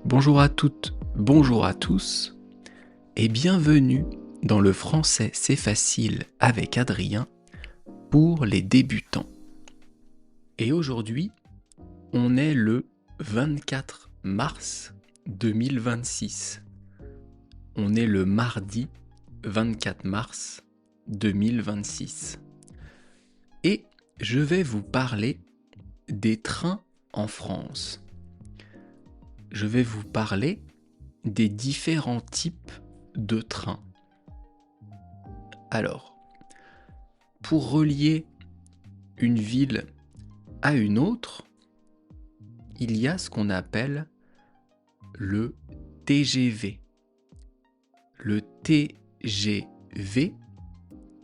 Bonjour à toutes, bonjour à tous et bienvenue dans le français c'est facile avec Adrien pour les débutants. Et aujourd'hui, on est le 24 mars 2026. On est le mardi 24 mars 2026. Et je vais vous parler des trains en France. Je vais vous parler des différents types de trains. Alors, pour relier une ville à une autre, il y a ce qu'on appelle le TGV. Le TGV,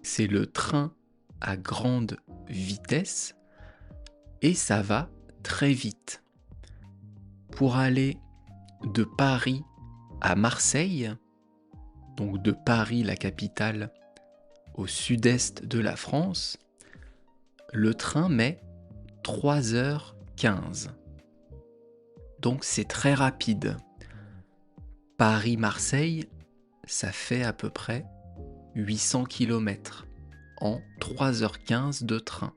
c'est le train à grande vitesse et ça va très vite. Pour aller de Paris à Marseille, donc de Paris la capitale au sud-est de la France, le train met 3h15. Donc c'est très rapide. Paris-Marseille, ça fait à peu près 800 km en 3h15 de train.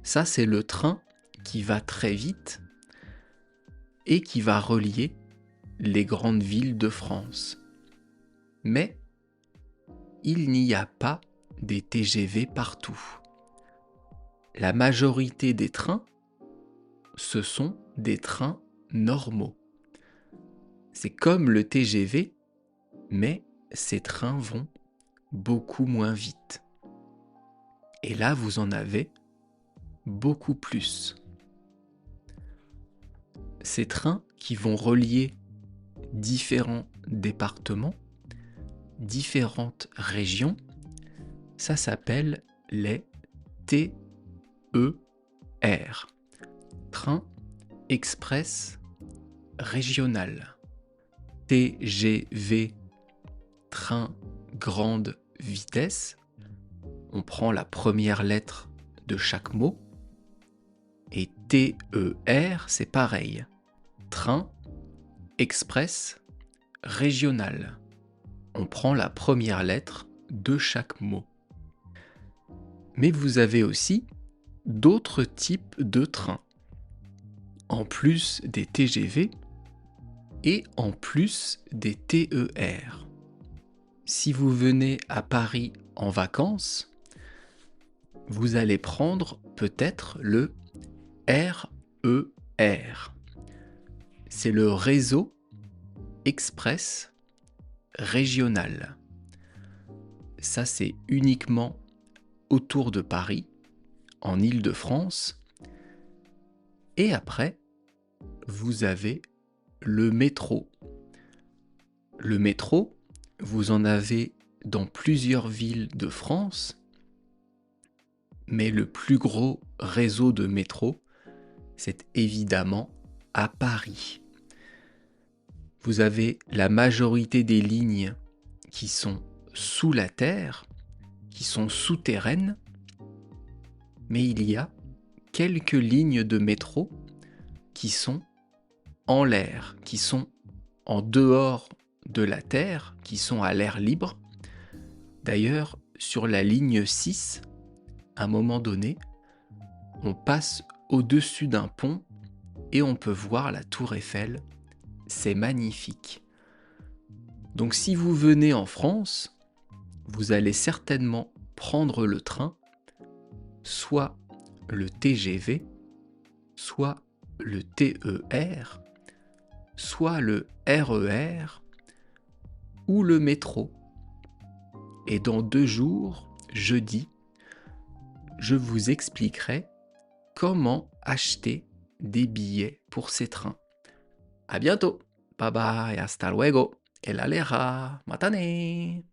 Ça, c'est le train qui va très vite et qui va relier les grandes villes de France. Mais il n'y a pas des TGV partout. La majorité des trains, ce sont des trains normaux. C'est comme le TGV, mais ces trains vont beaucoup moins vite. Et là, vous en avez beaucoup plus. Ces trains qui vont relier différents départements, différentes régions, ça s'appelle les TER, Train Express Régional. TGV, Train Grande Vitesse, on prend la première lettre de chaque mot, et TER, c'est pareil, Train Express Régional. On prend la première lettre de chaque mot. Mais vous avez aussi d'autres types de trains, en plus des TGV et en plus des TER. Si vous venez à Paris en vacances, vous allez prendre peut-être le RER. C'est le réseau express régional. Ça, c'est uniquement autour de Paris, en Île-de-France. Et après, vous avez le métro. Le métro, vous en avez dans plusieurs villes de France, mais le plus gros réseau de métro, c'est évidemment à Paris. Vous avez la majorité des lignes qui sont sous la terre, qui sont souterraines, mais il y a quelques lignes de métro qui sont en l'air, qui sont en dehors de la terre, qui sont à l'air libre. D'ailleurs, sur la ligne 6, à un moment donné, on passe au-dessus d'un pont et on peut voir la tour Eiffel. C'est magnifique. Donc si vous venez en France, vous allez certainement prendre le train, soit le TGV, soit le TER, soit le RER ou le métro. Et dans 2 jours, jeudi, je vous expliquerai comment acheter des billets pour ces trains. À bientôt. Bye bye, hasta luego. El aleja, matane.